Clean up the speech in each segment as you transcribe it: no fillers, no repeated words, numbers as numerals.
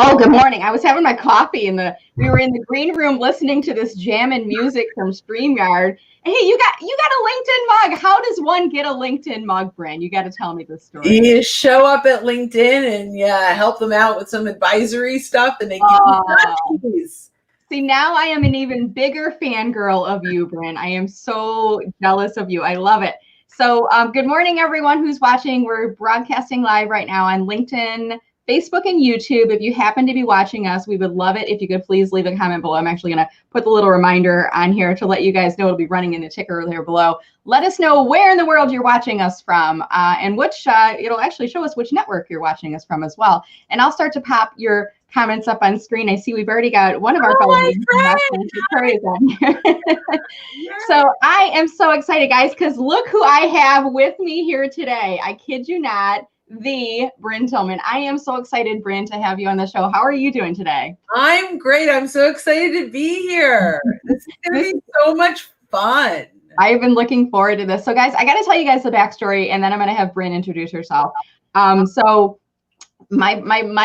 Oh, good morning. I was having my coffee we were in the green room listening to this jamming music from StreamYard. Hey, you got a LinkedIn mug. How does one get a LinkedIn mug, Brynne? You got to tell me this story. You show up at LinkedIn and help them out with some advisory stuff, and they give you keys. See, now I am an even bigger fangirl of you, Brynne. I am so jealous of you. I love it. So good morning, everyone who's watching. We're broadcasting live right now on LinkedIn, Facebook, and YouTube. If you happen to be watching us, we would love it if you could please leave a comment below. I'm actually going to put the little reminder on here to let you guys know. It'll be running in the ticker there below. Let us know where in the world you're watching us from, and which it'll actually show us which network you're watching us from as well. And I'll start to pop your comments up on screen. I see we've already got one of our friends on here. So I am so excited, guys, because look who I have with me here today. I kid you not, the Brynne Tillman. I am so excited, Brynne, to have you on the show. How are you doing today? I'm great. I'm so excited to be here. This is going to be so much fun. I've been looking forward to this. So, guys, I got to tell you guys the backstory, and then I'm going to have Brynne introduce herself. So my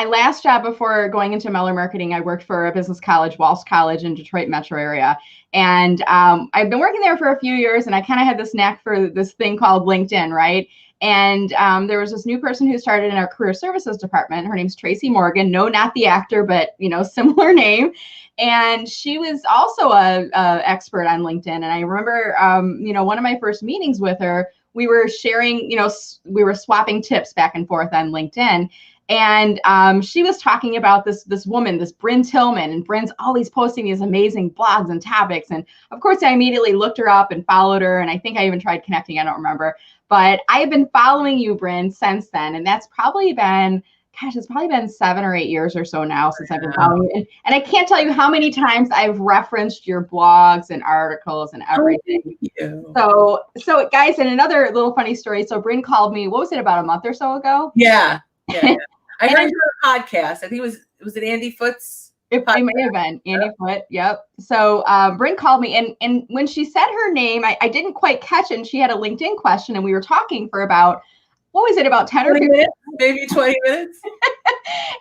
last job before going into Meller Marketing, I worked for a business college, Walsh College in Detroit metro area. And I've been working there for a few years, and I kind of had this knack for this thing called LinkedIn, right? And there was this new person who started in our career services department. Her name's Tracy Morgan. No, not the actor, but, similar name. And she was also a expert on LinkedIn. And I remember, one of my first meetings with her, we were sharing, we were swapping tips back and forth on LinkedIn. And she was talking about this woman, this Brynne Tillman, and Brynne's always posting these amazing blogs and topics. And of course, I immediately looked her up and followed her. And I think I even tried connecting. I don't remember. But I have been following you, Brynne, since then. And that's probably been, it's probably been 7 or 8 years or so now since I've been following you. And I can't tell you how many times I've referenced your blogs and articles and everything. So guys, and another little funny story. So Brynne called me, what was it, about a month or so ago? Yeah. I heard your podcast. I think was it Andy Foote's? It may have been Andy Foote. Yep. So Brynne called me, and when she said her name, I didn't quite catch it. And she had a LinkedIn question, and we were talking for about, what was it, about 10 or 15 minutes? Maybe 20 minutes.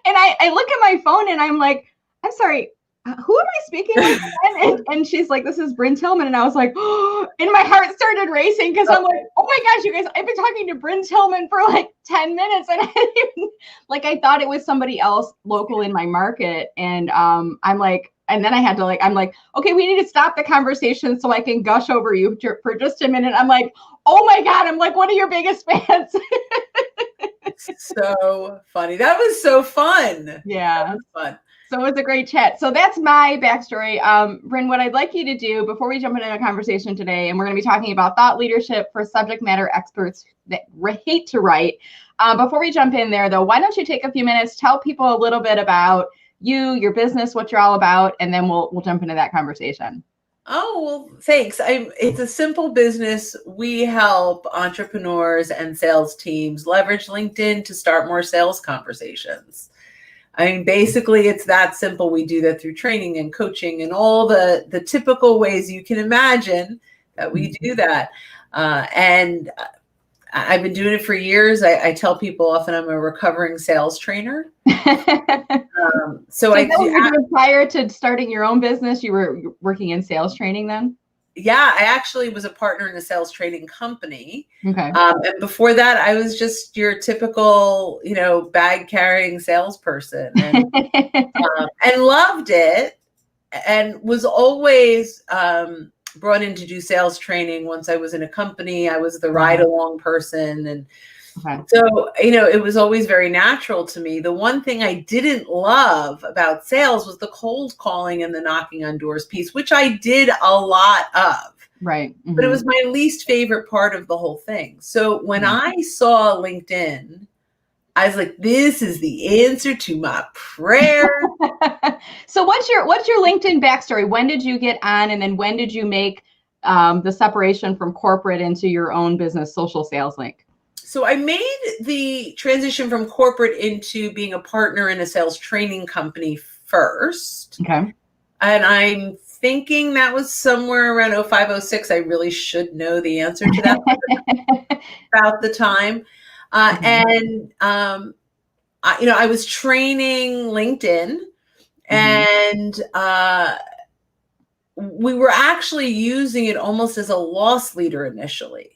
And I look at my phone and I'm like, I'm sorry, who am I speaking with? And she's like, this is Brynne Tillman. And I was like, oh, and my heart started racing because I'm like, oh my gosh, you guys, I've been talking to Brynne Tillman for like 10 minutes. And I thought it was somebody else local in my market. And I'm like, and then I had to I'm like, okay, we need to stop the conversation so I can gush over you for just a minute. I'm like, oh my God, I'm like one of your biggest fans. So funny. That was so fun. Yeah. That was fun. So it was a great chat. So that's my backstory. Brynne, what I'd like you to do before we jump into the conversation today, and we're going to be talking about thought leadership for subject matter experts that hate to write. Before we jump in there, though, why don't you take a few minutes, tell people a little bit about you, your business, what you're all about, and then we'll jump into that conversation. Oh, well, thanks. It's a simple business. We help entrepreneurs and sales teams leverage LinkedIn to start more sales conversations. I mean, basically, it's that simple. We do that through training and coaching and all the typical ways you can imagine that we do that. And I've been doing it for years. I tell people often I'm a recovering sales trainer. So prior to starting your own business, you were working in sales training then? Yeah, I actually was a partner in a sales training company. Okay. And before that, I was just your typical, bag carrying salesperson, and loved it, and was always brought in to do sales training. Once I was in a company, I was the ride along person, and so it was always very natural to me. The one thing I didn't love about sales was the cold calling and the knocking on doors piece, which I did a lot of. Right. Mm-hmm. But it was my least favorite part of the whole thing. So when I saw LinkedIn, I was like, this is the answer to my prayer. So what's your LinkedIn backstory? When did you get on, and then when did you make the separation from corporate into your own business, Social Sales Link? So I made the transition from corporate into being a partner in a sales training company first. Okay. And I'm thinking that was somewhere around 05, 06. I really should know the answer to that about the time. And I was training LinkedIn, and we were actually using it almost as a loss leader initially.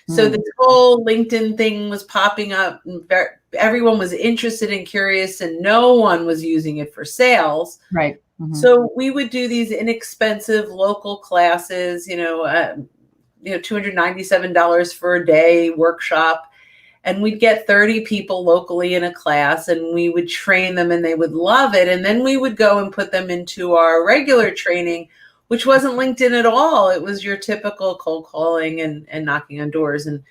So this whole LinkedIn thing was popping up, and everyone was interested and curious, and no one was using it for sales. Right. So we would do these inexpensive local classes, $297 for a day workshop. And we'd get 30 people locally in a class, and we would train them, and they would love it. And then we would go and put them into our regular training, which wasn't LinkedIn at all. It was your typical cold calling and knocking on doors. And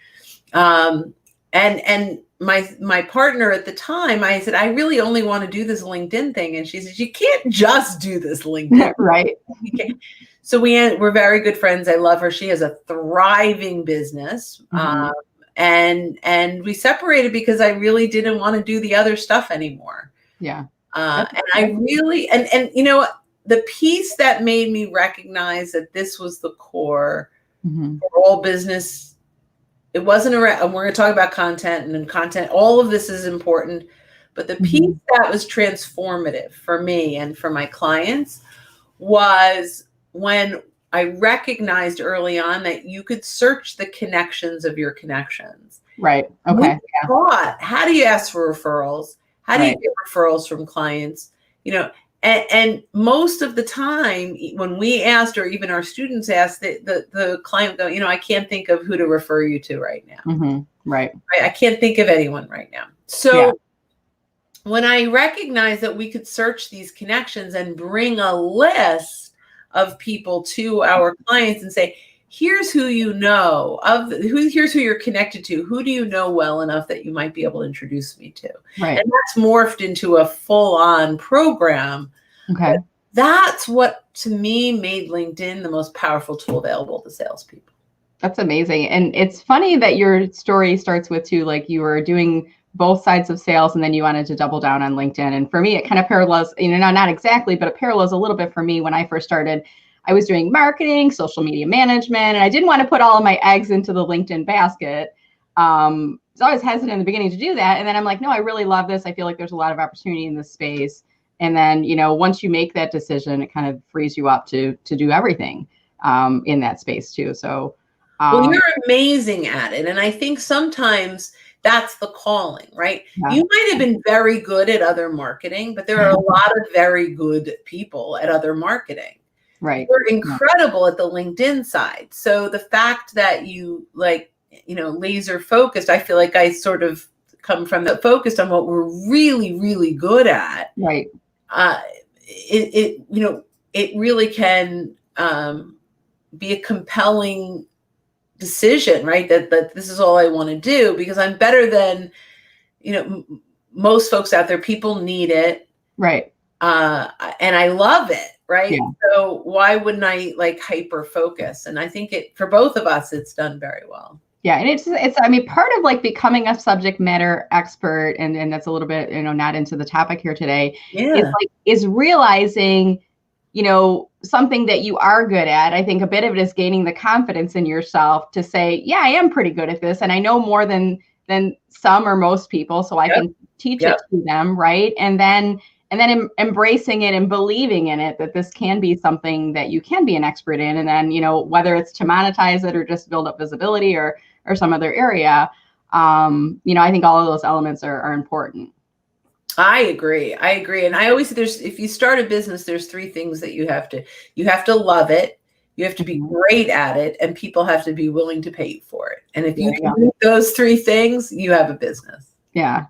my partner at the time, I said, I really only want to do this LinkedIn thing. And she said, you can't just do this LinkedIn. Right. So we're very good friends. I love her. She has a thriving business. And we separated because I really didn't want to do the other stuff anymore. Yeah. And I really, and the piece that made me recognize that this was the core for all business, it wasn't around, and we're going to talk about content and content, all of this is important, but the piece that was transformative for me and for my clients was when I recognized early on that you could search the connections of your connections. Right. Okay. How do you ask for referrals? How do you get referrals from clients? And most of the time when we asked, or even our students asked, the client go, I can't think of who to refer you to right now. Right. I can't think of anyone right now. So when I recognized that we could search these connections and bring a list of people to our clients and say, here's who you know here's who you're connected to. Who do you know well enough that you might be able to introduce me to? Right. And that's morphed into a full-on program. Okay. That's what, to me, made LinkedIn the most powerful tool available to salespeople. That's amazing. And it's funny that your story starts with too, like you were doing both sides of sales and then you wanted to double down on LinkedIn. And for me, it kind of parallels, not exactly, but it parallels a little bit for me. When I first started, I was doing marketing, social media management, and I didn't want to put all of my eggs into the LinkedIn basket. So I was hesitant in the beginning to do that. And then I'm like, no, I really love this. I feel like there's a lot of opportunity in this space. And then, once you make that decision, it kind of frees you up to do everything in that space too. So, well, you're amazing at it. And I think sometimes that's the calling, right? Yeah. You might have been very good at other marketing, but there are a lot of very good people at other marketing. Right. You're incredible at the LinkedIn side. So the fact that you laser focused, I feel like I sort of come from the focused on what we're really, really good at. Right. It really can be a compelling decision, right? That this is all I want to do because I'm better than, most folks out there. People need it. Right. And I love it. Right. Yeah. So why wouldn't I hyper focus? And I think for both of us, it's done very well. Yeah. And it's part of becoming a subject matter expert, and that's a little bit, not into the topic here today, is realizing, something that you are good at. I think a bit of it is gaining the confidence in yourself to say, yeah, I am pretty good at this. And I know more than some or most people. So I can teach it to them. Right. And then embracing it and believing in it, that this can be something that you can be an expert in. And then, whether it's to monetize it or just build up visibility or some other area, I think all of those elements are important. I agree. And I always say if you start a business, there's three things that you have to love it. You have to be great at it, and people have to be willing to pay you for it. And if you can do those three things, you have a business. Yeah.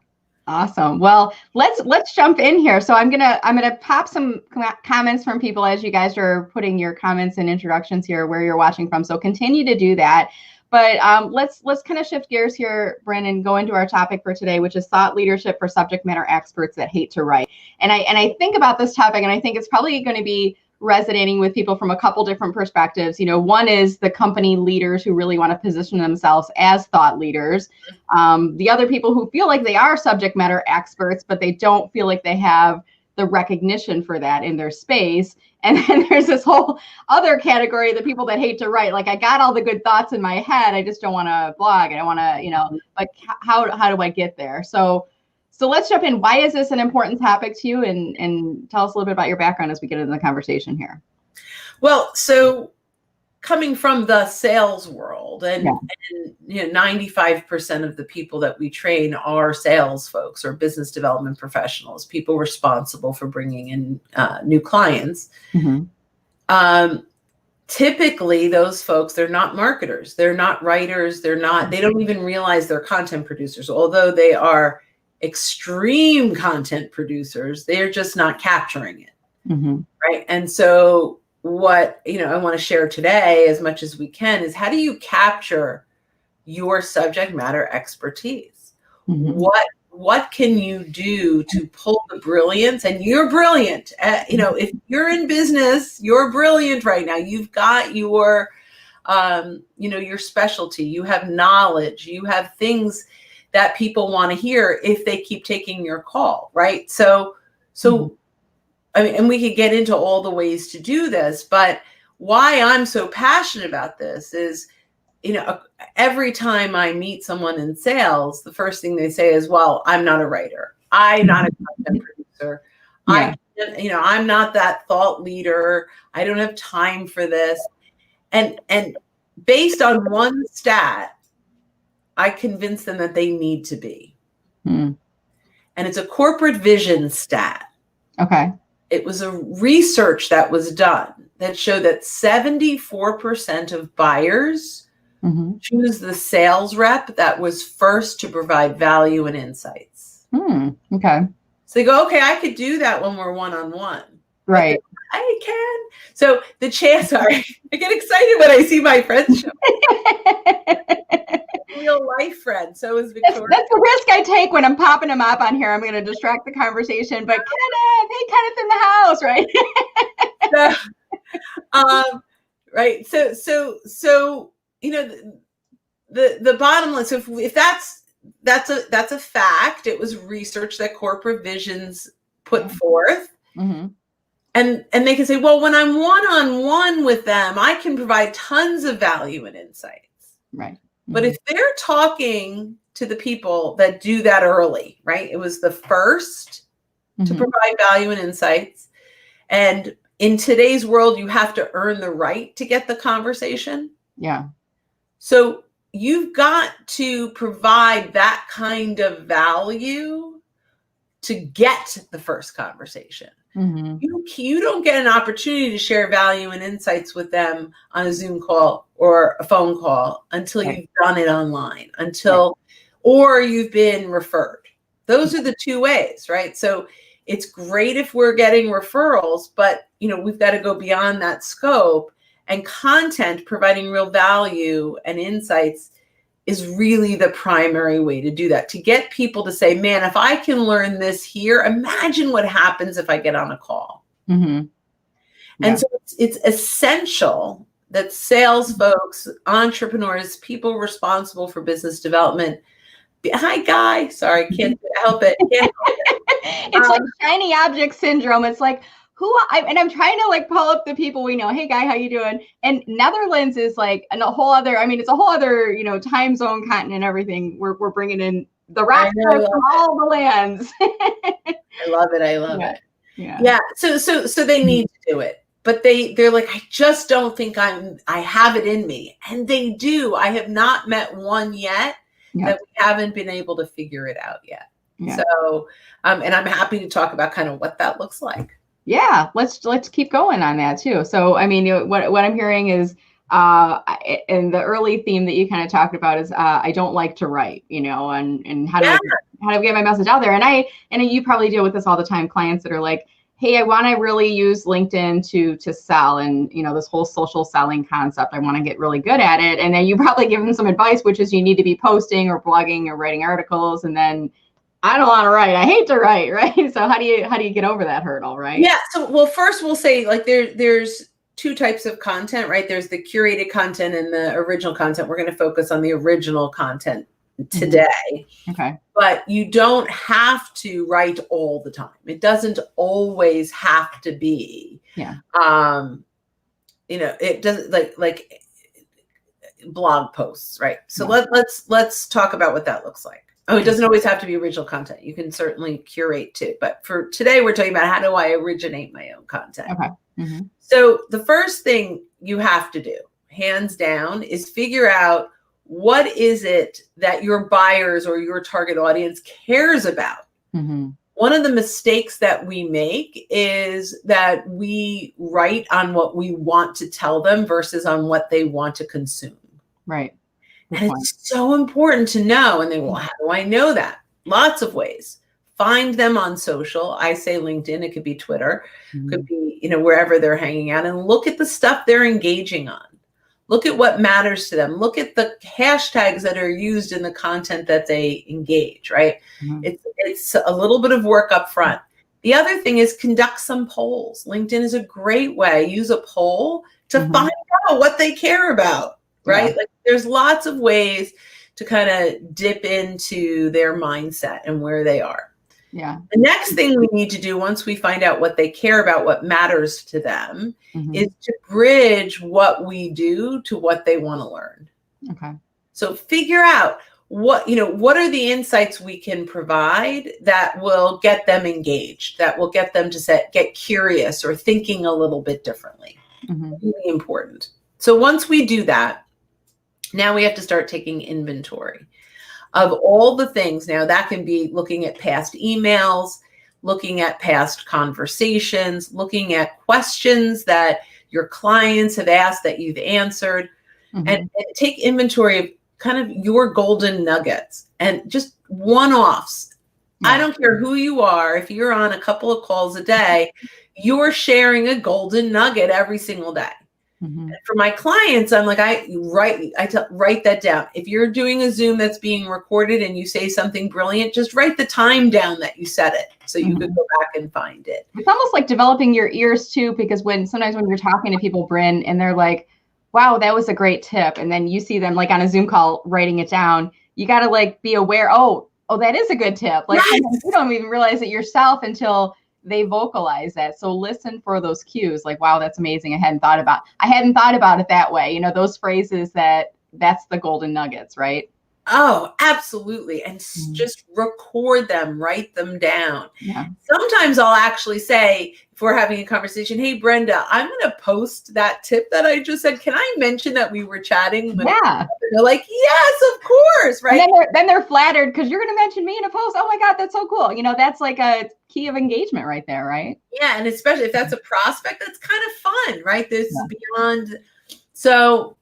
Awesome. Well, let's jump in here. So I'm gonna pop some comments from people as you guys are putting your comments and introductions here where you're watching from. So continue to do that. But let's kind of shift gears here, Brynne, and go into our topic for today, which is thought leadership for subject matter experts that hate to write. And I think about this topic, and I think it's probably going to be resonating with people from a couple different perspectives. One is the company leaders who really want to position themselves as thought leaders. The other people who feel like they are subject matter experts, but they don't feel like they have the recognition for that in their space. And then there's this whole other category, the people that hate to write. Like, I got all the good thoughts in my head, I just don't want to blog. I don't want to, like, how do I get there? So So let's jump in. Why is this an important topic to you? And tell us a little bit about your background as we get into the conversation here. Well, so coming from the sales world, and 95% of the people that we train are sales folks or business development professionals, people responsible for bringing in new clients. Typically those folks, they're not marketers, they're not writers, they don't even realize they're content producers, although they are extreme content producers, they're just not capturing it. Right. And so what, I want to share today as much as we can is, how do you capture your subject matter expertise? What can you do to pull the brilliance? And you're brilliant. If you're in business, you're brilliant right now. You've got your, your specialty. You have knowledge. You have things that people want to hear if they keep taking your call, right? So I mean, and we could get into all the ways to do this, but why I'm so passionate about this is, every time I meet someone in sales, the first thing they say is, well, I'm not a writer. I'm not a content producer. I'm not that thought leader. I don't have time for this. And based on one stat, I convince them that they need to be. And it's a corporate vision stat. Okay. It was a research that was done that showed that 74% of buyers choose the sales rep that was first to provide value and insights. Okay. So they go, okay, I could do that when we're one-on-one. Right. I can. So sorry, I get excited when I see my friends show. Real life friend. So is Victoria. That's the risk I take when I'm popping them up on here. I'm going to distract the conversation, but Kenneth in the house, right? Right. So the bottom line. So if that's a fact, it was research that corporate visions put forth. And they can say, well, when I'm one-on-one with them, I can provide tons of value and insights. Right. But if they're talking to the people that do that early, right? It was the first to provide value and insights. And in today's world, you have to earn the right to get the conversation. Yeah. So you've got to provide that kind of value to get the first conversation. You don't get an opportunity to share value and insights with them on a Zoom call or a phone call until you've done it online, or you've been referred. Those are the two ways, right? So it's great if we're getting referrals, but we've got to go beyond that scope, and content providing real value and insights is really the primary way to do that, to get people to say, man, if I can learn this here, imagine what happens if I get on a call. And so it's essential that sales folks, entrepreneurs, people responsible for business development. Hi, Guy. Sorry, can't help it. It's like shiny object syndrome. It's like, I'm trying to like pull up the people we know. Hey, Guy, how you doing? And Netherlands is like a whole other. I mean, it's a whole other time zone, continent, everything. We're bringing in the rock stars from all the lands. I love it. I love it. Yeah. So they need to do it, but they're like, I just don't think I have it in me, and they do. I have not met one yet that we haven't been able to figure it out yet. So, and I'm happy to talk about kind of what that looks like. Yeah, let's keep going on that too. So, I mean, what I'm hearing is, and the early theme that you kind of talked about is, I don't like to write, and how do I get my message out there? And you probably deal with this all the time. Clients that are like, hey, I want to really use LinkedIn to sell, and this whole social selling concept. I want to get really good at it. And then you probably give them some advice, which is you need to be posting or blogging or writing articles, and then I don't want to write. I hate to write, right? So how do you get over that hurdle, right? Yeah. So, well, first we'll say like there's two types of content, right? There's the curated content and the original content. We're going to focus on the original content today. Okay. But you don't have to write all the time. It doesn't always have to be. Yeah. It doesn't like blog posts, right? So let's talk about what that looks like. Oh, it doesn't always have to be original content. You can certainly curate too. But for today, we're talking about how do I originate my own content. Okay. Mm-hmm. So the first thing you have to do, hands down, is figure out what is it that your buyers or your target audience cares about. Mm-hmm. One of the mistakes that we make is that we write on what we want to tell them versus on what they want to consume. Right. And it's so important to know. And they, well, how do I know that? Lots of ways. Find them on social. I say LinkedIn. It could be Twitter. Mm-hmm. Could be, wherever they're hanging out, and look at the stuff they're engaging on. Look at what matters to them. Look at the hashtags that are used in the content that they engage, right? Mm-hmm. It's a little bit of work up front. The other thing is conduct some polls. LinkedIn is a great way. Use a poll to mm-hmm. find out what they care about. Right? Yeah. Like there's lots of ways to kind of dip into their mindset and where they are. Yeah. The next thing we need to do once we find out what they care about, what matters to them, mm-hmm. is to bridge what we do to what they want to learn. Okay. So figure out what are the insights we can provide that will get them engaged, that will get them to get curious or thinking a little bit differently. Mm-hmm. Really important. So once we do that, now we have to start taking inventory of all the things. Now that can be looking at past emails, looking at past conversations, looking at questions that your clients have asked that you've answered, mm-hmm. and take inventory of kind of your golden nuggets and just one-offs. Yeah. I don't care who you are. If you're on a couple of calls a day, you're sharing a golden nugget every single day. Mm-hmm. For my clients, I'm like, I write that down. If you're doing a Zoom that's being recorded and you say something brilliant, just write the time down that you said it so you mm-hmm. could go back and find it. It's almost like developing your ears too, because sometimes when you're talking to people, Brynne, and they're like, wow, that was a great tip. And then you see them like on a Zoom call, writing it down. You got to like be aware. Oh, that is a good tip. Like yes. You don't even realize it yourself until they vocalize that. So listen for those cues, like, wow, that's amazing. I hadn't thought about it that way. Those phrases that's the golden nuggets, right? Oh, absolutely. And just record them, write them down. Yeah. Sometimes I'll actually say, if we're having a conversation, hey, Brenda, I'm going to post that tip that I just said. Can I mention that we were chatting? Yeah. They're like, yes, of course. Right. And then they're flattered because you're going to mention me in a post. Oh my God, that's so cool. That's like a key of engagement right there. Right. Yeah. And especially if that's a prospect, that's kind of fun, right? This is beyond. So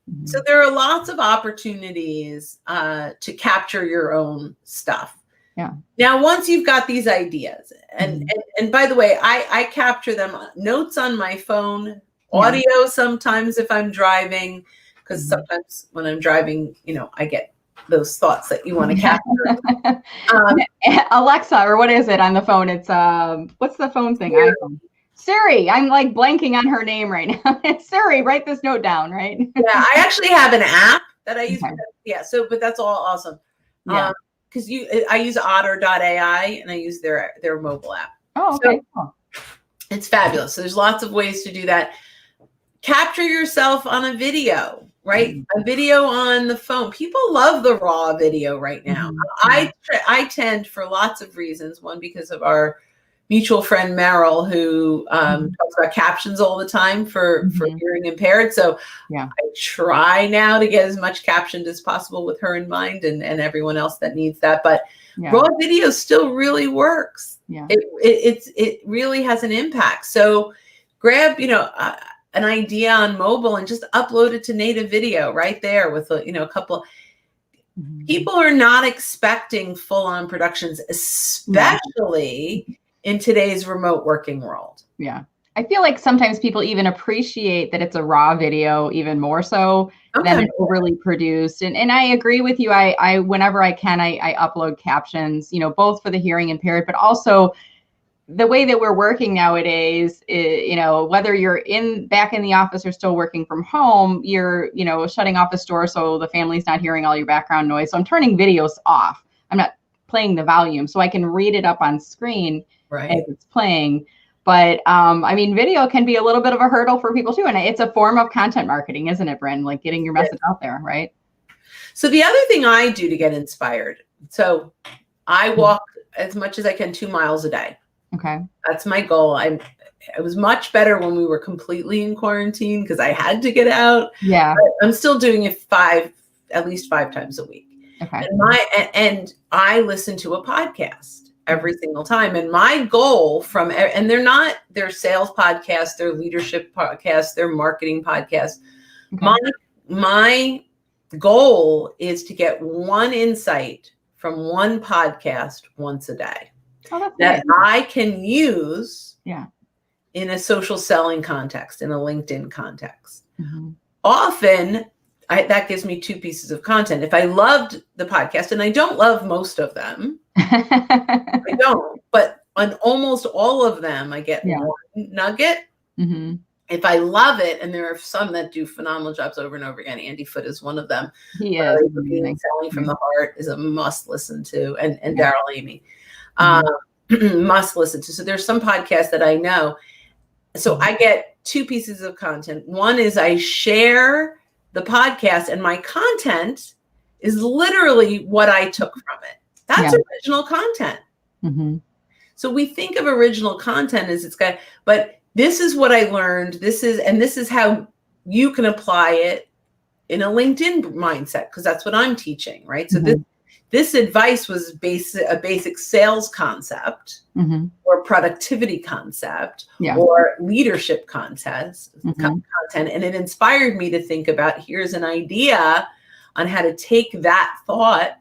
there are lots of opportunities to capture your own stuff. Yeah. Now, once you've got these ideas, and by the way, I capture them, notes on my phone, audio sometimes if I'm driving, because sometimes when I'm driving, I get those thoughts that you want to capture. Alexa, or what is it on the phone? It's what's the phone thing? iPhone. Siri, I'm like blanking on her name right now. It's Siri, write this note down, right? Yeah, I actually have an app that I use. Okay. Yeah, but that's all awesome. Yeah. Because I use otter.ai and I use their mobile app. Oh, okay. So it's fabulous. So there's lots of ways to do that. Capture yourself on a video, right? Mm-hmm. A video on the phone. People love the raw video right now. Mm-hmm. I tend, for lots of reasons, one, because of our mutual friend Meryl, who talks about captions all the time for hearing impaired. So I try now to get as much captioned as possible with her in mind and everyone else that needs that. But raw video still really works. Yeah. It really has an impact. So grab, an idea on mobile and just upload it to native video right there with a couple. People are not expecting full-on productions, especially in today's remote working world. Yeah. I feel like sometimes people even appreciate that it's a raw video even more so than an overly produced. And I agree with you. I whenever I can, I upload captions, both for the hearing impaired, but also the way that we're working nowadays, whether you're back in the office or still working from home, you're, shutting off the store so the family's not hearing all your background noise. So I'm turning videos off. I'm not playing the volume so I can read it up on screen as it's playing. But video can be a little bit of a hurdle for people too. And it's a form of content marketing, isn't it, Brynne? Like getting your message out there, right? So the other thing I do to get inspired, so I walk as much as I can 2 miles a day. Okay. That's my goal. It was much better when we were completely in quarantine because I had to get out. Yeah. But I'm still doing it at least 5 times a week. Okay. And I listen to a podcast every single time. And my goal and they're sales podcasts, they're leadership podcasts, they're marketing podcasts. Okay. My goal is to get one insight from one podcast once a day that I can use in a social selling context, in a LinkedIn context. Mm-hmm. Often that gives me 2 pieces of content. If I loved the podcast, and I don't love most of them, I don't, but on almost all of them, I get one nugget. Mm-hmm. If I love it, and there are some that do phenomenal jobs over and over again. Andy Foote is one of them. He is. Selling from the Heart is a must listen to, and Daryl Amy, must listen to. So there's some podcasts that I know. So I get 2 pieces of content. One is I share the podcast, and my content is literally what I took from it. That's original content. Mm-hmm. So we think of original content as but this is what I learned. This is how you can apply it in a LinkedIn mindset, because that's what I'm teaching, right? So this advice was a basic sales concept, or productivity concept, or leadership content, and it inspired me to think about, here's an idea on how to take that thought,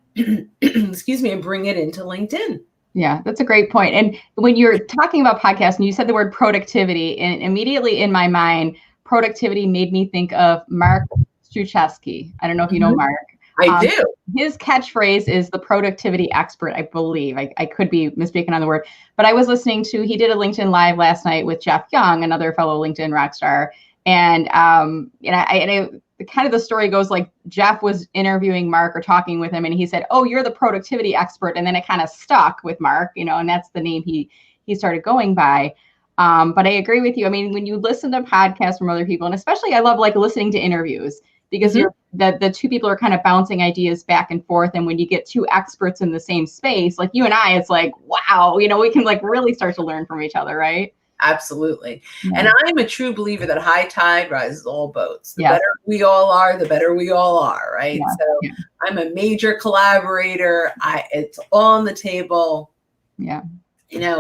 excuse me, and bring it into LinkedIn. Yeah, that's a great point. And when you're talking about podcasts and you said the word productivity, and immediately in my mind, productivity made me think of Mark STRUCZEWSKI. I don't know if you know Mark. I do. His catchphrase is the productivity expert, I believe. I could be mistaken on the word, but I was listening he did a LinkedIn Live last night with Jeff Young, another fellow LinkedIn rock star. And kind of the story goes like Jeff was interviewing Mark or talking with him, and he said, "Oh, you're the productivity expert." And then it kind of stuck with Mark, and that's the name he started going by. But I agree with you. I mean, when you listen to podcasts from other people, and especially I love like listening to interviews, because the 2 people are kind of bouncing ideas back and forth. And when you get 2 experts in the same space, like you and I, it's like, wow, we can like really start to learn from each other, right? Absolutely. Yeah. And I'm a true believer that high tide rises all boats. The better we all are, the better we all are, right? Yeah. So I'm a major collaborator. It's all on the table. Yeah.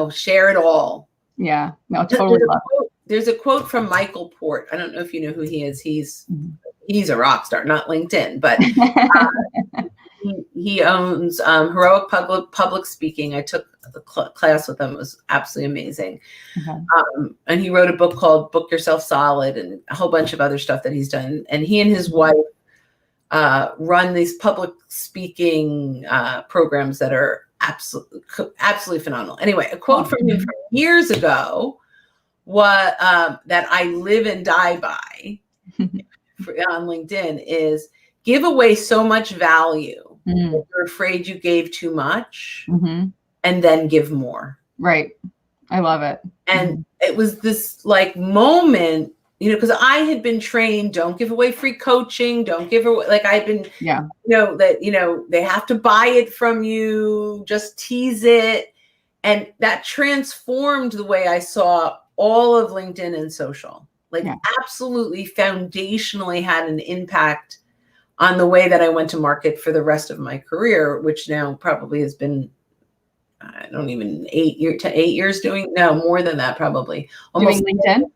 Share it all. Yeah. No, totally. There's a quote from Michael Port. I don't know if you know who he is. He's a rock star, not LinkedIn, but he owns Heroic Public Speaking. I took the class with him. It was absolutely amazing. And he wrote a book called Book Yourself Solid, and a whole bunch of other stuff that he's done. And he and his wife run these public speaking programs that are absolutely phenomenal. Anyway, a quote from him from years ago that I live and die by on LinkedIn is, give away so much value that you're afraid you gave too much, and then give more. Right. I love it. And it was this like moment, because I had been trained, don't give away free coaching, don't give away, like I've been, they have to buy it from you, just tease it. And that transformed the way I saw all of LinkedIn and social, absolutely foundationally had an impact on the way that I went to market for the rest of my career, which now probably has been, I don't even 8 years doing, no, more than that, probably. Almost doing LinkedIn?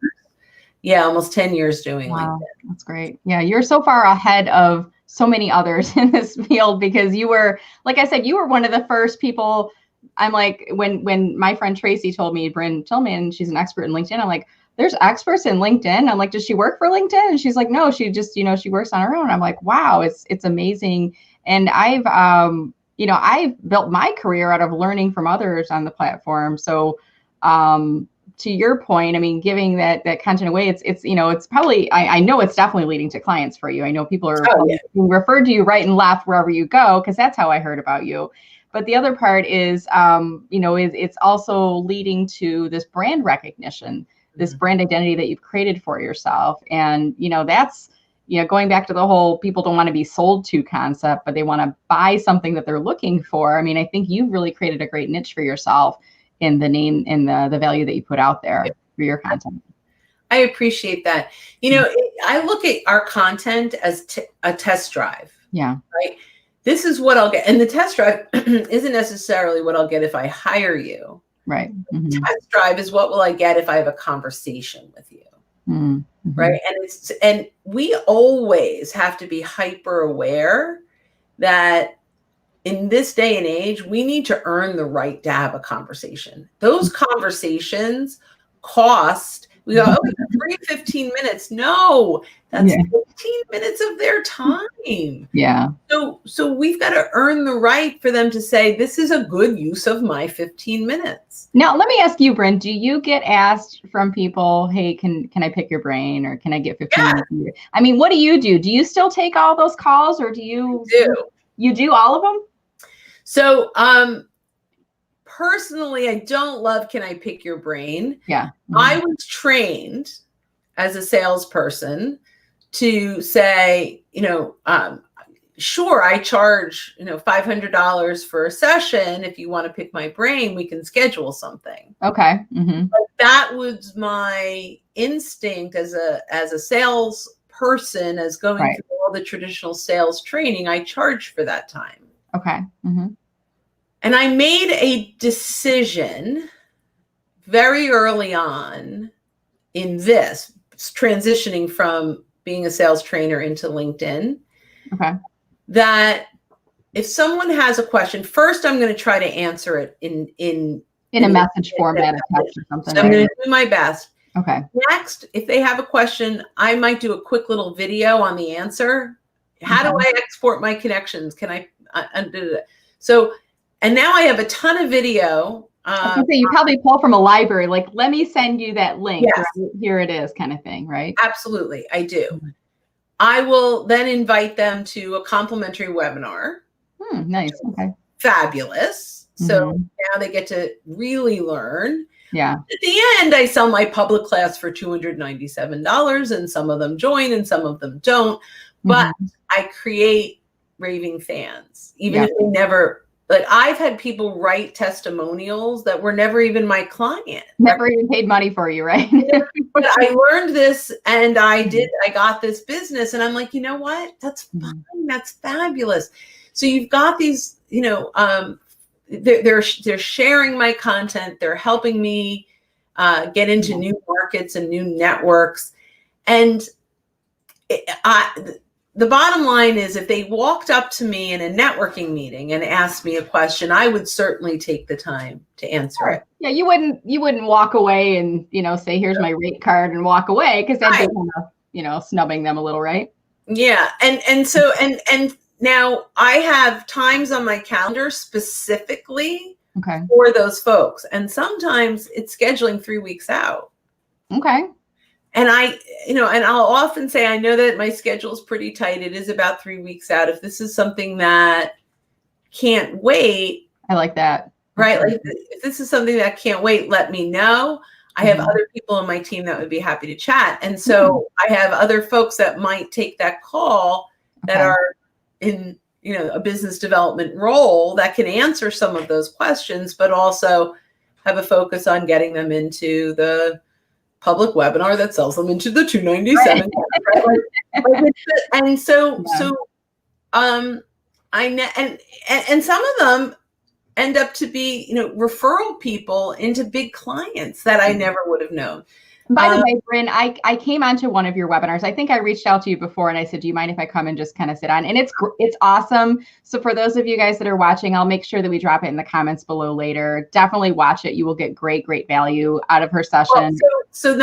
Yeah, almost 10 years doing wow, LinkedIn. That's great. Yeah, you're so far ahead of so many others in this field, because you were, like I said, you were one of the first people. I'm like, when my friend Tracy told me, Brynne Tillman, she's an expert in LinkedIn, I'm like, there's experts in LinkedIn. I'm like, does she work for LinkedIn? And she's like, no, she just, she works on her own. I'm like, wow, it's amazing. And I've built my career out of learning from others on the platform. So, to your point, I mean, giving that content away, it's probably, I know it's definitely leading to clients for you. I know people are being referred to you right and left wherever you go, because that's how I heard about you. But the other part is, it's also leading to this brand recognition, this brand identity that you've created for yourself. And, that's, going back to the whole people don't want to be sold to concept, but they want to buy something that they're looking for. I mean, I think you've really created a great niche for yourself in the name and the value that you put out there for your content. I appreciate that. I look at our content as a test drive. Yeah. Right. This is what I'll get. And the test drive isn't necessarily what I'll get if I hire you. Right. The test drive is what will I get if I have a conversation with you. Mm-hmm. Right. And we always have to be hyper aware that in this day and age, we need to earn the right to have a conversation. Those conversations cost. We go, we got free 15 minutes. No, that's 15 minutes of their time. Yeah. So we've got to earn the right for them to say, this is a good use of my 15 minutes. Now, let me ask you, Brynne, do you get asked from people, hey, can I pick your brain, or can I get 15 minutes? I mean, what do you do? Do you still take all those calls, or do you? You do all of them? So, personally, I don't love can I pick your brain? Yeah. I was trained as a salesperson to say, sure, I charge, $500 for a session. If you want to pick my brain, we can schedule something. Okay. Mm-hmm. But that was my instinct as a salesperson, as going through all the traditional sales training. I charge for that time. Okay. Mm-hmm. And I made a decision very early on in this, transitioning from being a sales trainer into LinkedIn, that if someone has a question, first I'm going to try to answer it in a message format, a text or something. So I'm going to do my best. Okay. Next, if they have a question, I might do a quick little video on the answer. How do I export my connections? Can I undo it? So, and now I have a ton of video. You probably pull from a library, like, let me send you that link. Yes. Right? Here it is, kind of thing, right? Absolutely, I do. I will then invite them to a complimentary webinar. Nice. Okay. Fabulous. So now they get to really learn. Yeah. At the end, I sell my public class for $297, and some of them join and some of them don't. But I create raving fans, even if they never. Like, I've had people write testimonials that were never even my client. Never even paid money for you, right? But I learned this and I got this business, and I'm like, you know what? That's fine. That's fabulous. So you've got these, they're sharing my content. They're helping me get into new markets and new networks. And the bottom line is, if they walked up to me in a networking meeting and asked me a question, I would certainly take the time to answer it. Yeah, you wouldn't walk away and, say, here's my rate card and walk away, because that'd be kind of, snubbing them a little, right? Yeah. And so now I have times on my calendar specifically for those folks. And sometimes it's scheduling 3 weeks out. Okay. And and I'll often say, I know that my schedule is pretty tight. It is about 3 weeks out. If this is something that can't wait. I like that. Right. Like, if this is something that can't wait, let me know. I have other people on my team that would be happy to chat. And so I have other folks that might take that call that are in, a business development role that can answer some of those questions, but also have a focus on getting them into the public webinar that sells them into the $297. Right? And so and some of them end up to be, referral people into big clients that I never would have known. By the way, Brynne, I came onto one of your webinars. I think I reached out to you before and I said, do you mind if I come and just kind of sit on? And it's awesome. So for those of you guys that are watching, I'll make sure that we drop it in the comments below later. Definitely watch it. You will get great value out of her session. Well, so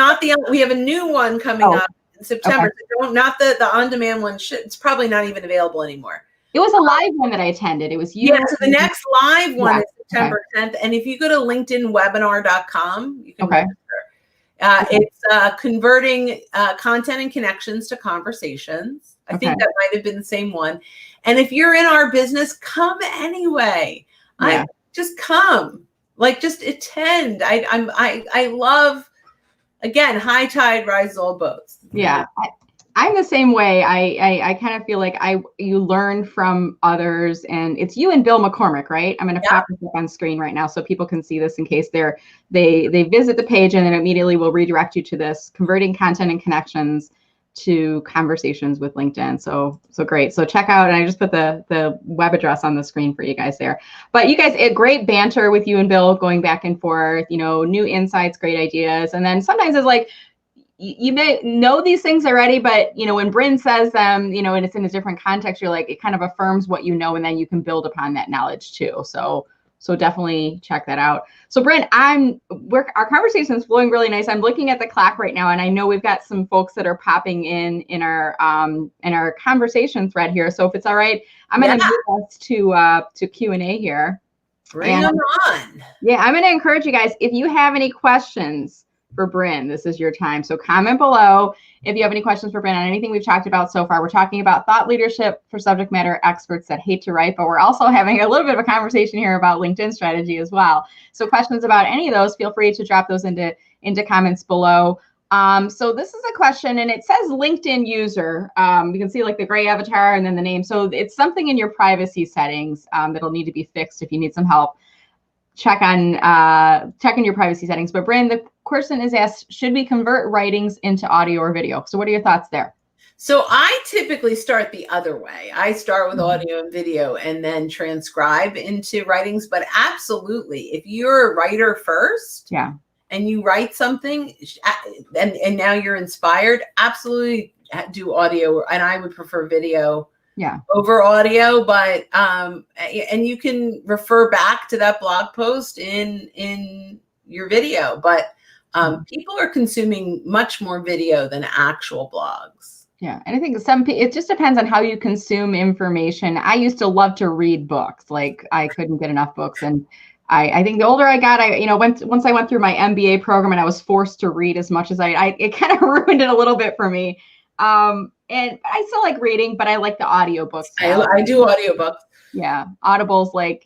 we have a new one coming up in September. So not the on-demand one. It's probably not even available anymore. It was a live one that I attended. It was you. Yeah, so the next live one is September 10th. And if you go to linkedinwebinar.com, you can register. It's converting content and connections to conversations. I think that might have been the same one. And if you're in our business, come anyway. Just come, just attend. I love, again, high tide rises all boats. Yeah. I'm the same way. I kind of feel like you learn from others, and it's you and Bill McCormick, right? I'm going to pop this up on screen right now so people can see this in case they visit the page, and then immediately will redirect you to this converting content and connections to conversations with LinkedIn. So great. So check out, and I just put the web address on the screen for you guys there. But you guys, a great banter with you and Bill going back and forth, new insights, great ideas. And then sometimes it's like, you may know these things already, but when Brynne says them, and it's in a different context, you're like, it kind of affirms what you know, and then you can build upon that knowledge too. So definitely check that out. So Brynne, our conversation is flowing really nice. I'm looking at the clock right now, and I know we've got some folks that are popping in our conversation thread here. So if it's all right, I'm going to move us to Q&A here. Bring them on. Yeah, I'm going to encourage you guys, if you have any questions for Brynne, this is your time. So comment below if you have any questions for Brynne on anything we've talked about so far. We're talking about thought leadership for subject matter experts that hate to write, but we're also having a little bit of a conversation here about LinkedIn strategy as well. So questions about any of those, feel free to drop those into comments below. So this is a question, and it says LinkedIn user. You can see like the gray avatar and then the name. So it's something in your privacy settings that'll need to be fixed. If you need some help, check in your privacy settings. But Brynne, the question is asked, should we convert writings into audio or video? So what are your thoughts there? So I typically start the other way. I start with audio and video and then transcribe into writings. But absolutely, if you're a writer first, and you write something and now you're inspired, absolutely do audio. And I would prefer video over audio, but and you can refer back to that blog post in your video. But people are consuming much more video than actual blogs. Yeah, and I think it just depends on how you consume information. I used to love to read books. Like I couldn't get enough books, and I think the older I got, once I went through my MBA program and I was forced to read as much as it kind of ruined it a little bit for me. And I still like reading, but I like the audiobooks. I do audiobooks. Yeah. Audibles, like,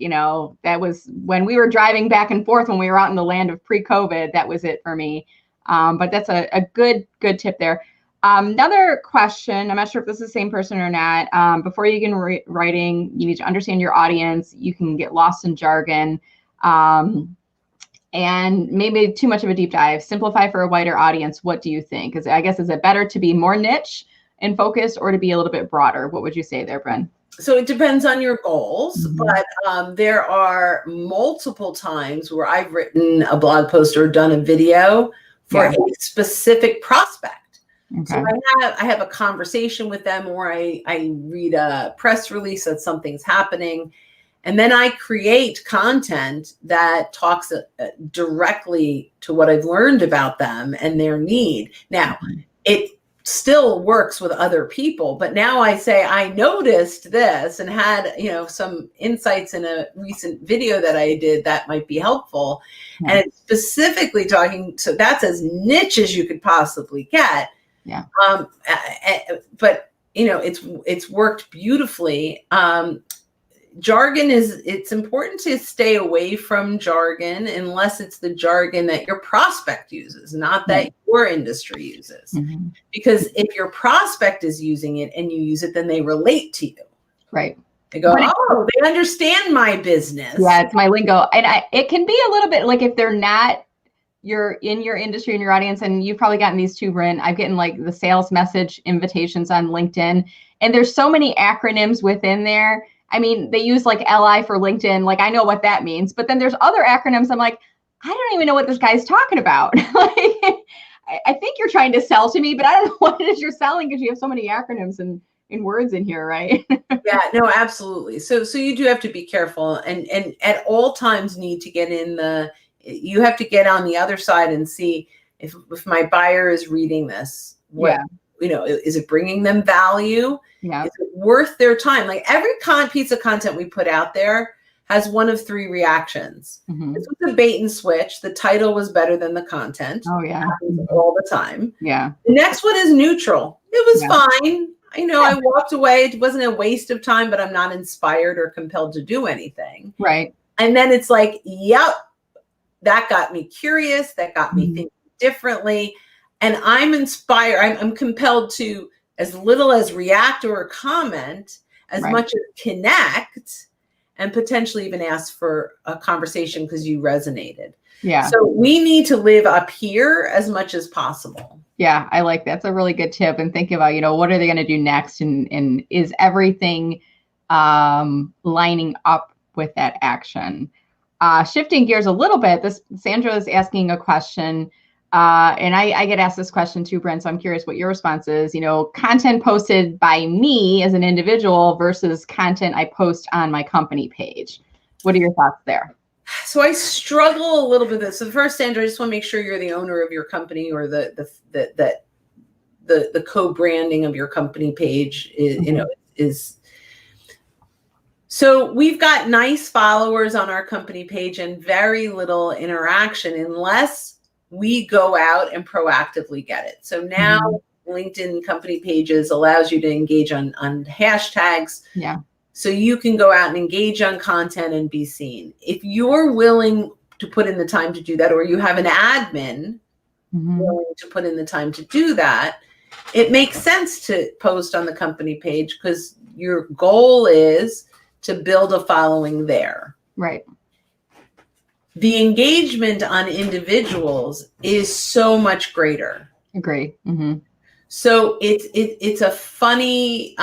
that was when we were driving back and forth when we were out in the land of pre-COVID, that was it for me. But that's a good tip there. Another question, I'm not sure if this is the same person or not. Before you can writing, you need to understand your audience. You can get lost in jargon. And maybe too much of a deep dive. Simplify for a wider audience. What do you think? Is it better to be more niche and focused, or to be a little bit broader? What would you say there, Brynne? So it depends on your goals, but there are multiple times where I've written a blog post or done a video for a specific prospect. Okay. So I have a conversation with them, or I read a press release that something's happening. And then I create content that talks directly to what I've learned about them and their need. Now, it still works with other people, but now I say, I noticed this and had, some insights in a recent video that I did that might be helpful. And it's specifically talking, so that's as niche as you could possibly get. Yeah. But it's worked beautifully. Jargon it's important to stay away from jargon unless it's the jargon that your prospect uses, not that your industry uses. Because if your prospect is using it and you use it, then they relate to you. Right. They go, they understand my business. Yeah, it's my lingo. And it can be a little bit like, if they're not you're in your industry and your audience, and you've probably gotten these too, Brynne. I've gotten like the sales message invitations on LinkedIn, and there's so many acronyms within there. I mean, they use like LI for LinkedIn. Like, I know what that means, but then there's other acronyms. I'm like, I don't even know what this guy's talking about. Like, I think you're trying to sell to me, but I don't know what it is you're selling, because you have so many acronyms and words in here, right? Yeah, no, absolutely. So you do have to be careful, and at all times need to get you have to get on the other side and see if my buyer is reading this, is it bringing them value? Yeah. Is it worth their time? Like, every piece of content we put out there has one of three reactions. This was a bait and switch. The title was better than the content. Oh yeah. All the time. Yeah. The next one is neutral. It was fine. I walked away. It wasn't a waste of time, but I'm not inspired or compelled to do anything. Right. And then it's like, yep, that got me curious. That got me thinking differently. And I'm inspired. I'm compelled to as little as react or comment, as Right. much as connect, and potentially even ask for a conversation because you resonated. Yeah. So we need to live up here as much as possible. Yeah, I like that's a really good tip. And think about, what are they going to do next? And is everything lining up with that action? Shifting gears a little bit, Sandra is asking a question, and I get asked this question too, Brynne, so I'm curious what your response is. Content posted by me as an individual versus content I post on my company page. What are your thoughts there? So I struggle a little bit with this. So first, Sandra, I just want to make sure you're the owner of your company, or the co-branding of your company page is. So we've got nice followers on our company page and very little interaction unless we go out and proactively get it. So now LinkedIn company pages allows you to engage on hashtags. Yeah. So you can go out and engage on content and be seen. If you're willing to put in the time to do that, or you have an admin willing to put in the time to do that, it makes sense to post on the company page because your goal is to build a following there. Right. The engagement on individuals is so much greater. Agree. So it's a funny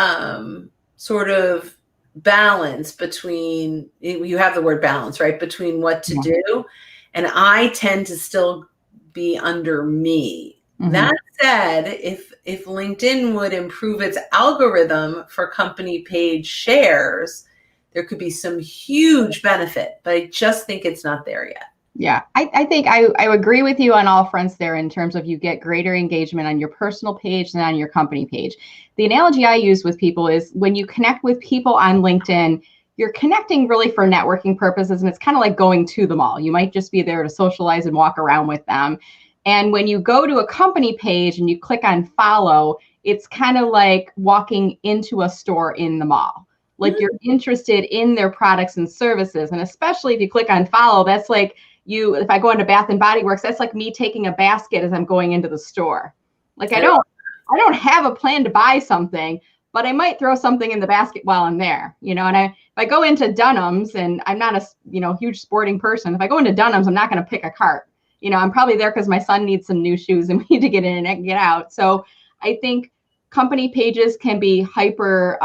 sort of balance between, you have the word balance, right? Between what to do. And I tend to still be under me. That said, if LinkedIn would improve its algorithm for company page shares, there could be some huge benefit, but I just think it's not there yet. Yeah, I think I agree with you on all fronts there in terms of you get greater engagement on your personal page than on your company page. The analogy I use with people is when you connect with people on LinkedIn, you're connecting really for networking purposes, and it's kind of like going to the mall. You might just be there to socialize and walk around with them. And when you go to a company page and you click on follow, it's kind of like walking into a store in the mall. Like you're interested in their products and services. And especially if you click on follow, that's like if I go into Bath and Body Works, that's like me taking a basket as I'm going into the store. Like I don't have a plan to buy something, but I might throw something in the basket while I'm there, and if I go into Dunham's, and I'm not a huge sporting person, if I go into Dunham's, I'm not going to pick a cart. I'm probably there because my son needs some new shoes and we need to get in and get out. So I think company pages can be hyper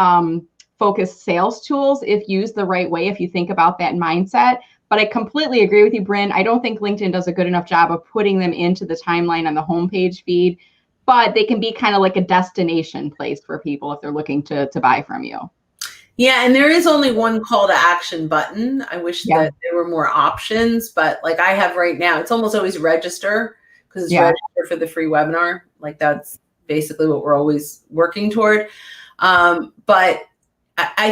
focused sales tools if used the right way, if you think about that mindset. But I completely agree with you, Brynne. I don't think LinkedIn does a good enough job of putting them into the timeline on the homepage feed, but they can be kind of like a destination place for people if they're looking to buy from you. Yeah, and there is only one call to action button. I wish that there were more options, but like I have right now, it's almost always register because it's register for the free webinar. Like that's basically what we're always working toward. But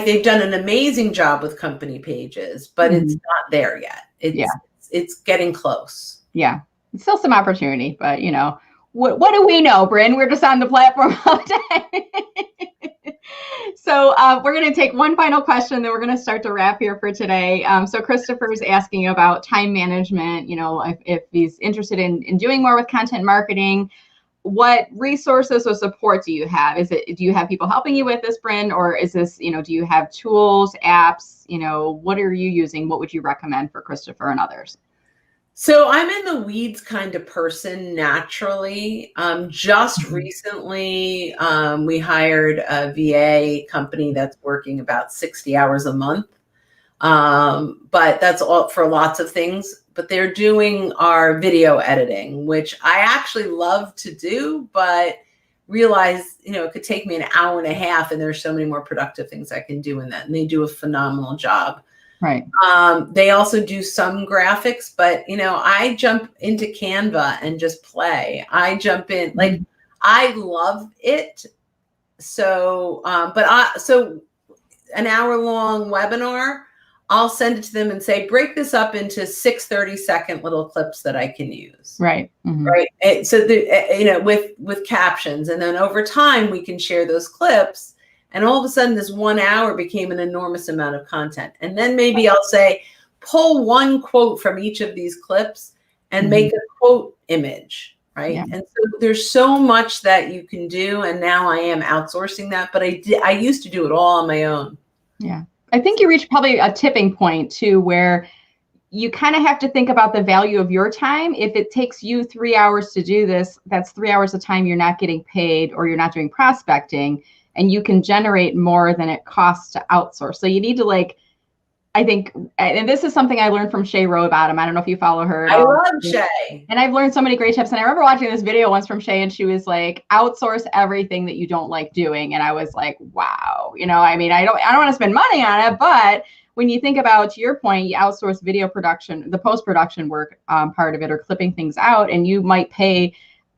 they've done an amazing job with company pages, but it's not there yet. It's getting close. Yeah, it's still some opportunity, but what do we know, Brynne? We're just on the platform all day. So we're going to take one final question, then we're going to start to wrap here for today. So Christopher is asking about time management. If he's interested in doing more with content marketing, what resources or support do you have? Do you have people helping you with this, Brynne, or is this, do you have tools, apps? What are you using? What would you recommend for Christopher and others? So I'm in the weeds kind of person naturally. Just recently, we hired a VA company that's working about 60 hours a month. But that's all for lots of things. But they're doing our video editing, which I actually love to do, but realize, it could take me an hour and a half, and there's so many more productive things I can do in that. And they do a phenomenal job. Right. They also do some graphics, but I jump into Canva and just play. I jump in, like I love it. So, so an hour-long webinar, I'll send it to them and say, break this up into 6 30-second little clips that I can use. Right. Right. And so with captions, and then over time we can share those clips. And all of a sudden, this 1 hour became an enormous amount of content. And then maybe I'll say, pull one quote from each of these clips and make a quote image. right? Yeah. And so there's so much that you can do. And now I am outsourcing that, but I used to do it all on my own. Yeah. I think you reached probably a tipping point too, where you kind of have to think about the value of your time. If it takes you 3 hours to do this, that's 3 hours of time you're not getting paid, or you're not doing prospecting, and you can generate more than it costs to outsource. So you need to, like, I think, and this is something I learned from Shay Rowbottom. I don't know if you follow her at all. I love Shay. And I've learned so many great tips. And I remember watching this video once from Shay, and she was like, outsource everything that you don't like doing. And I was like, wow, I mean, I don't want to spend money on it, but when you think about, to your point, you outsource video production, the post-production work part of it, or clipping things out, and you might pay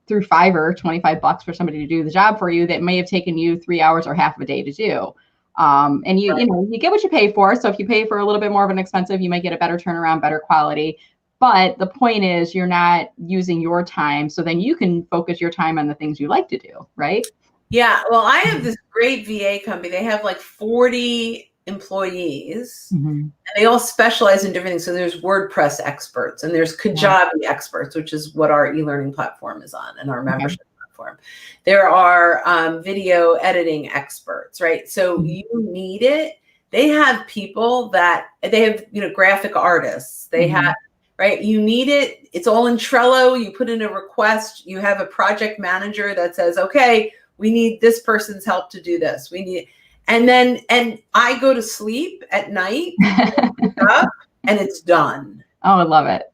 through Fiverr $25 for somebody to do the job for you that may have taken you 3 hours or half a day to do. And you get what you pay for. So if you pay for a little bit more of an expensive, you might get a better turnaround, better quality. But the point is, you're not using your time. So then you can focus your time on the things you like to do, right? Yeah. Well, I have this great VA company. They have like 40 employees, and they all specialize in different things. So there's WordPress experts, and there's Kajabi experts, which is what our e-learning platform is on, and our membership platform. There are video editing experts, right? So you need it. They have people that they have, graphic artists. They have, right? You need it. It's all in Trello. You put in a request. You have a project manager that says, okay, we need this person's help to do this. We need, and I go to sleep at night, up, and it's done. Oh, I love it.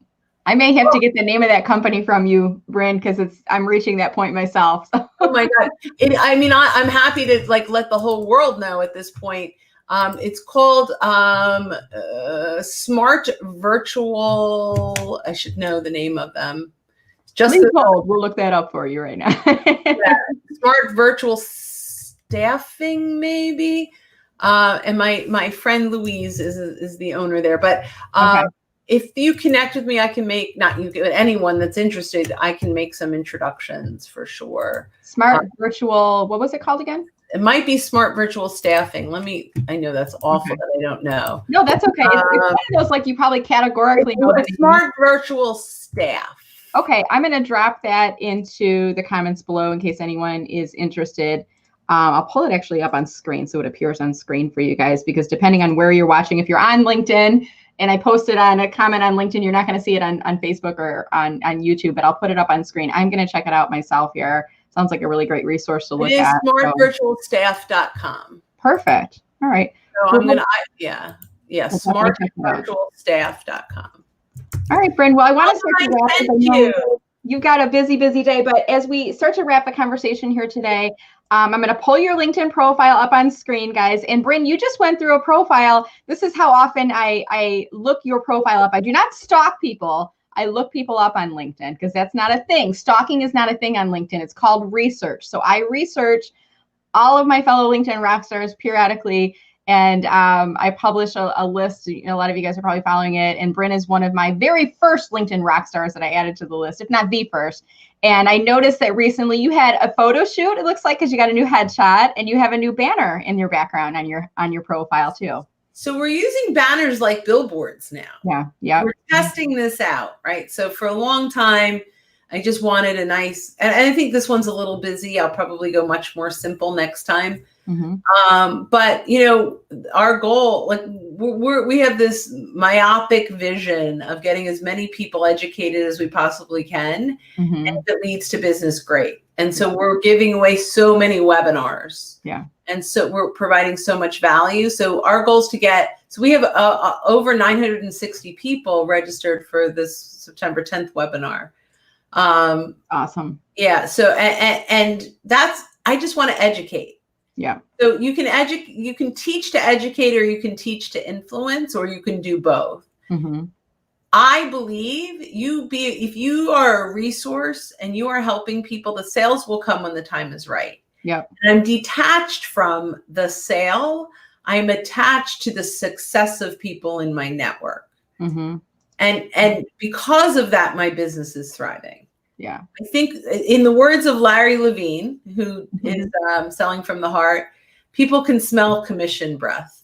I may have to get the name of that company from you, Brynne, because I'm reaching that point myself. Oh my God. I'm happy to let the whole world know at this point. It's called Smart Virtual. I should know the name of them. We'll look that up for you right now. Smart Virtual Staffing, maybe. And my friend Louise is the owner there. But if you connect with me, I can make, not you, but anyone that's interested, I can make some introductions for sure. Smart Virtual, what was it called again? It might be Smart Virtual Staffing. I know that's awful that I don't know. No, that's okay. It's one of those, like, you probably categorically know. Smart Virtual Staff. Okay, I'm going to drop that into the comments below in case anyone is interested. I'll pull it actually up on screen so it appears on screen for you guys, because depending on where you're watching, if you're on LinkedIn and I posted on a comment on LinkedIn, you're not going to see it on Facebook or on YouTube, but I'll put it up on screen. I'm going to check it out myself here. Sounds like a really great resource to look at. smartvirtualstaff.com. Perfect. All right. So I'm going to, smartvirtualstaff.com. All right, Brynne. Well, I want to start to wrap. Thank you. You've got a busy day, but as we start to wrap the conversation here today, I'm going to pull your LinkedIn profile up on screen, guys. And Brynne, you just went through a profile. This is how often I look your profile up. I do not stalk people. I look people up on LinkedIn because that's not a thing. Stalking is not a thing on LinkedIn. It's called research. So I research all of my fellow LinkedIn rock stars periodically. And I publish a list. A lot of you guys are probably following it. And Brynne is one of my very first LinkedIn rock stars that I added to the list, if not the first. And I noticed that recently you had a photo shoot, it looks like, because you got a new headshot and you have a new banner in your background on your profile too. So we're using banners like billboards now. Yeah. We're testing this out, right? So for a long time, I just wanted a nice, and I think this one's a little busy. I'll probably go much more simple next time. But our goal, we have this myopic vision of getting as many people educated as we possibly can, and if it leads to business, great. And so we're giving away so many webinars. And so we're providing so much value. So our goal is to so we have over 960 people registered for this September 10th webinar. Awesome. Yeah. So, and that's, I just want to educate. Yeah. So you can teach to educate, or you can teach to influence, or you can do both. I believe if you are a resource and you are helping people, the sales will come when the time is right. And I'm detached from the sale. I'm attached to the success of people in my network. And because of that, my business is thriving. I think, in the words of Larry Levine, who is selling from the heart, people can smell commission breath.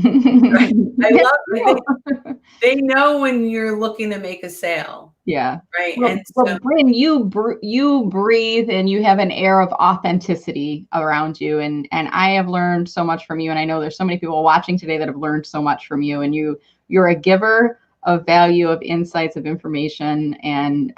I love it. They know when you're looking to make a sale. Yeah. Right. Well, And well, Brynne, you breathe and you have an air of authenticity around you. And I have learned so much from you. And I know there's so many people watching today that have learned so much from you. And you're a giver of value, of insights, of information, and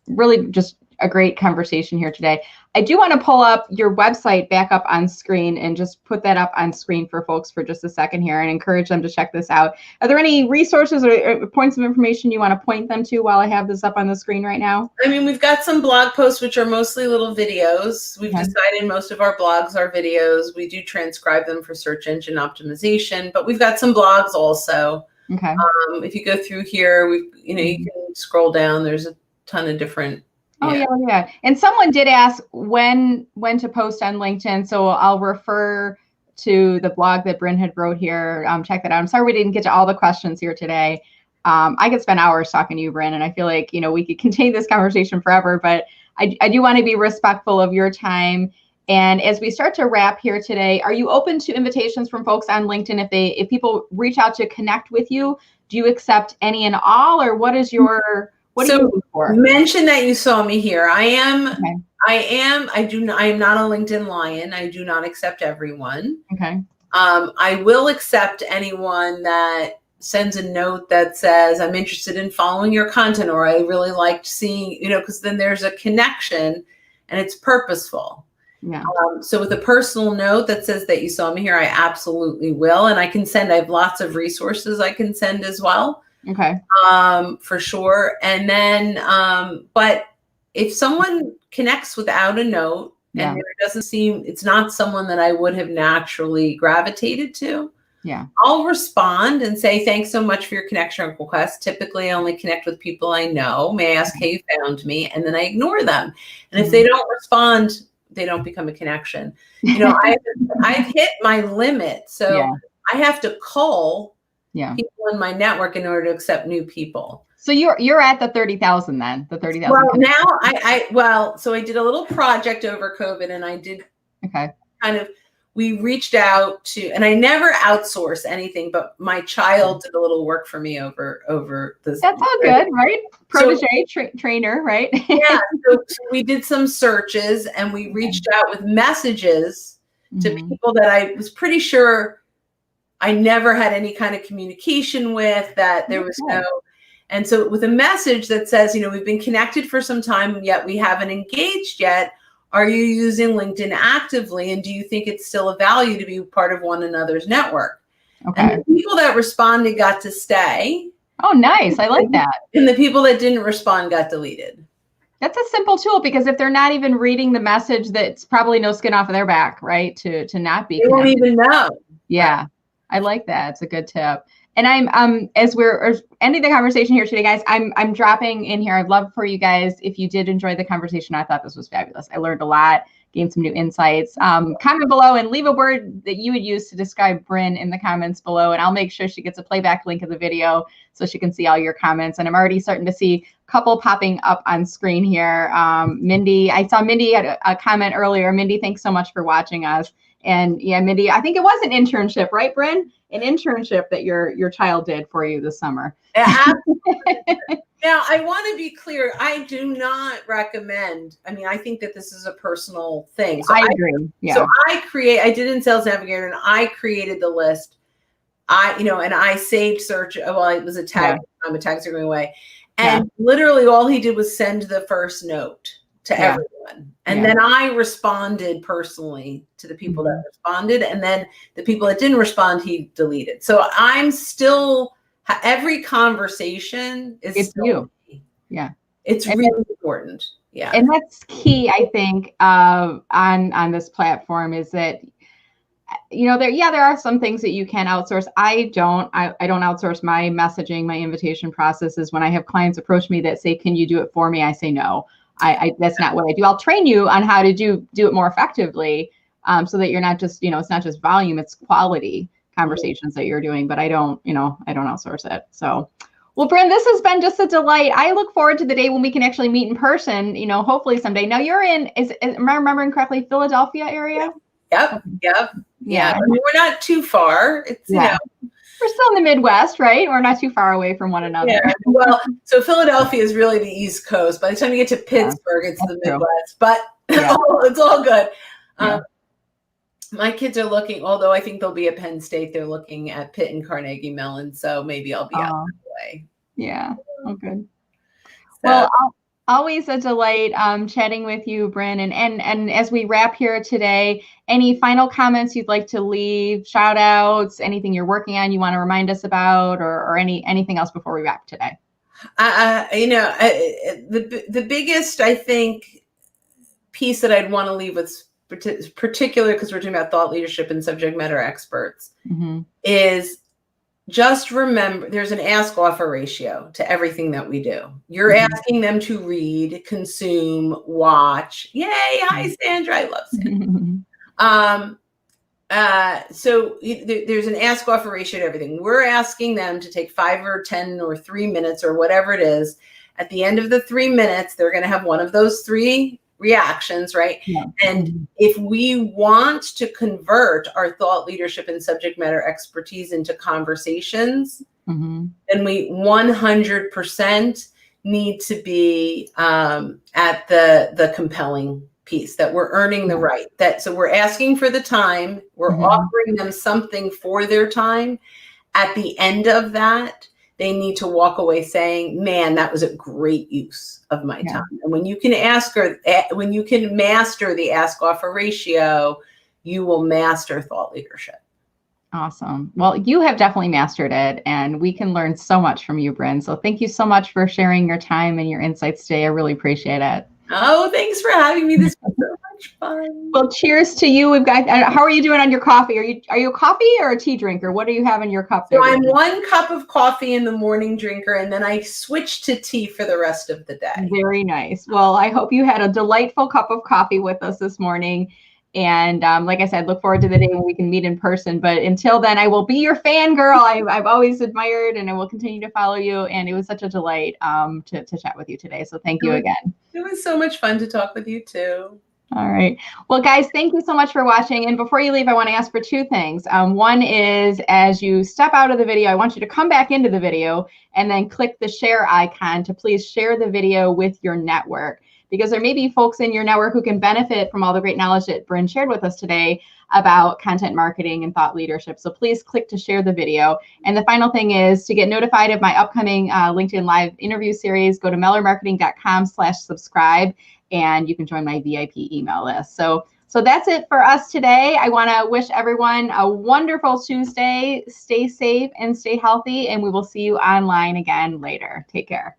really just a great conversation here today. I do want to pull up your website back up on screen and just put that up on screen for folks for just a second here and encourage them to check this out. Are there any resources or points of information you want to point them to while I have this up on the screen right now? I mean, we've got some blog posts, which are mostly little videos. We've decided most of our blogs are videos. We do transcribe them for search engine optimization, but we've got some blogs also. Okay. If you go through here, you can scroll down. There's a ton of different. Oh, yeah. And someone did ask when to post on LinkedIn. So I'll refer to the blog that Brynne had wrote here. Check that out. I'm sorry we didn't get to all the questions here today. I could spend hours talking to you, Brynne, and I feel like, we could continue this conversation forever, but I do want to be respectful of your time. And as we start to wrap here today, are you open to invitations from folks on LinkedIn? If people reach out to connect with you, do you accept any and all, or what is your... What are you looking for? Mention that you saw me here. I am not a LinkedIn lion. I do not accept everyone. Okay. I will accept anyone that sends a note that says, I'm interested in following your content, or I really liked seeing, because then there's a connection and it's purposeful. Yeah. So with a personal note that says that you saw me here, I absolutely will. And I have lots of resources I can send as well. Okay. For sure. And then, but if someone connects without a note and it doesn't seem, it's not someone that I would have naturally gravitated to, I'll respond and say, thanks so much for your connection request. Typically I only connect with people I know. May I ask how you found me? And then I ignore them. And if they don't respond, they don't become a connection. I've hit my limit. So I have to cull people in my network in order to accept new people. So you're at the 30,000 then, the 30,000. Well, now so I did a little project over COVID, and I did we reached out to, and I never outsource anything, but my child did a little work for me over this. That's all good, right? Protege, trainer, right? So we did some searches, and we reached out with messages to people that I was pretty sure I never had any kind of communication with, that there was and so with a message that says, we've been connected for some time, yet we haven't engaged yet. Are you using LinkedIn actively? And do you think it's still a value to be part of one another's network? Okay. And the people that responded got to stay. Oh, nice. I like that. And the people that didn't respond got deleted. That's a simple tool, because if they're not even reading the message, that's probably no skin off of their back, right? To not be. They won't even know. Yeah. I like that. It's a good tip. And I'm as we're ending the conversation here today, guys, I'm dropping in here. I'd love for you guys, if you did enjoy the conversation, I thought this was fabulous. I learned a lot, gained some new insights. Comment below and leave a word that you would use to describe Brynne in the comments below, and I'll make sure she gets a playback link of the video so she can see all your comments. And I'm already starting to see a couple popping up on screen here. Mindy, I saw Mindy had a comment earlier. Mindy, thanks so much for watching us. And yeah, Mindy, I think it was an internship, right, Brynne? An internship that your child did for you this summer. Now, I want to be clear. I do not recommend. I mean, I think that this is a personal thing. So I agree. Yeah. So I did in Sales Navigator, and I created the list. And I saved search. Well, it was a tag. The tags are going away. And literally all he did was send the first note to everyone. And then I responded personally to the people that responded. And then the people that didn't respond, he deleted. So I'm still, every conversation is still you. Me. Yeah. It's really important. Yeah. And that's key, I think, on this platform, is that, there are some things that you can outsource. I don't outsource my messaging, my invitation processes. When I have clients approach me that say, can you do it for me? I say, no. That's not what I do. I'll train you on how to do it more effectively, so that you're not just, it's not just volume, it's quality conversations that you're doing, but I don't outsource it. So, well, Brynne, this has been just a delight. I look forward to the day when we can actually meet in person, hopefully someday. Now you're in, am I remembering correctly, Philadelphia area? Yep. Yeah. I mean, we're not too far. It's, you know, we're still in the Midwest, right? We're not too far away from one another. Yeah. Well, so Philadelphia is really the East Coast. By the time you get to Pittsburgh, it's the Midwest. But it's all good. My kids are looking, although I think they'll be at Penn State, they're looking at Pitt and Carnegie Mellon. So maybe I'll be out that way. Yeah. Oh, good. So. Well, always a delight chatting with you, Brynne. And as we wrap here today, any final comments you'd like to leave, shout outs, anything you're working on you want to remind us about, or anything else before we wrap today? You know, the biggest, I think, piece that I'd want to leave with, particularly because we're talking about thought leadership and subject matter experts, is just remember there's an ask offer ratio to everything that we do. You're asking them to read, consume, watch. Yay. Hi, Sandra. I love Sandra. So there's an ask offer ratio to everything. We're asking them to take 5 or 10 or 3 minutes or whatever it is. At the end of the 3 minutes, they're going to have one of those 3 reactions, right? And if we want to convert our thought leadership and subject matter expertise into conversations, then we 100% need to be at the compelling piece, that we're earning the right. So we're asking for the time, we're offering them something for their time. At the end of that, they need to walk away saying, man, that was a great use of my time. And when you can when you can master the ask offer ratio, you will master thought leadership. Awesome. Well, you have definitely mastered it, and we can learn so much from you, Brynne. So thank you so much for sharing your time and your insights today. I really appreciate it. Oh, thanks for having me. This was so much fun. Well, cheers to you. We've got. How are you doing on your coffee? Are you a coffee or a tea drinker? What do you have in your cup? So I'm 1 cup of coffee in the morning drinker, and then I switch to tea for the rest of the day. Very nice. Well, I hope you had a delightful cup of coffee with us this morning. And like I said, look forward to the day when we can meet in person. But until then, I will be your fangirl. I've always admired, and I will continue to follow you. And it was such a delight to chat with you today. So thank you again. It was so much fun to talk with you too. All right. Well, guys, thank you so much for watching. And before you leave, I want to ask for 2 things. One is, as you step out of the video, I want you to come back into the video and then click the share icon to please share the video with your network, because there may be folks in your network who can benefit from all the great knowledge that Brynne shared with us today about content marketing and thought leadership. So please click to share the video. And the final thing is, to get notified of my upcoming LinkedIn Live interview series, go to mellermarketing.com/subscribe, and you can join my VIP email list. So that's it for us today. I want to wish everyone a wonderful Tuesday. Stay safe and stay healthy, and we will see you online again later. Take care.